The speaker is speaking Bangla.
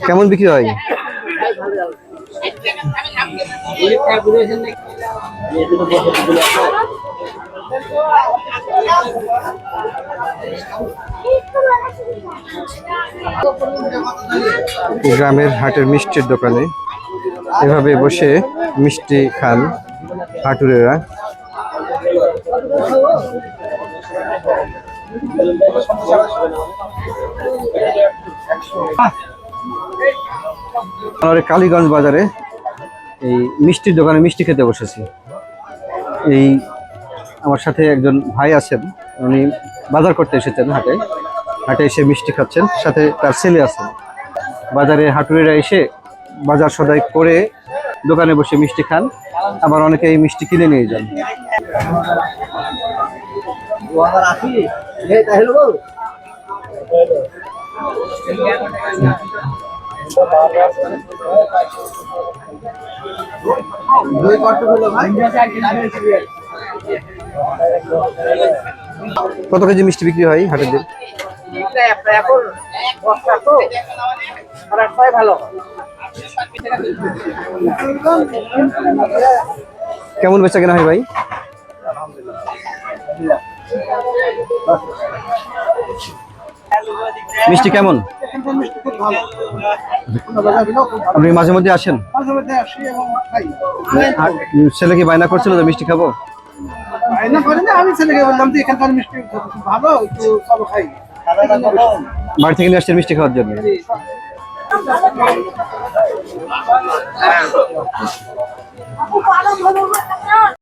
কেমন বিক্রি হয়? গ্রামের হাটের মিষ্টির দোকানে এভাবে বসে মিষ্টি খান হাটুরেরা। আমাদের কালীগঞ্জ বাজারে এই মিষ্টির দোকানে মিষ্টি খেতে বসেছি। এই আমার সাথে একজন ভাই আছেন, উনি বাজার করতে এসেছেন হাটে। হাটে এসে মিষ্টি খাচ্ছেন, সাথে তার ছেলে আছে। বাজারে হাটুরেরা এসে বাজার সদাই করে দোকানে বসে মিষ্টি খান, আবার অনেকে এই মিষ্টি কিনে নিয়ে যান। কত কেজি মিষ্টি বিক্রি হয় হাটের দিন? কেমন বেচা কেনা হয় ভাই? মিষ্টি কেমন? আপনি মাঝে মধ্যে আসেন? ছেলে কি বায়না করছিল যে মিষ্টি খাবো? আমি ছেলেকে বললাম যে এখানকার মিষ্টি ভালো, একটু চলো খাই। বাড়ি থেকে নিয়ে আসছেন মিষ্টি খাওয়ার জন্য?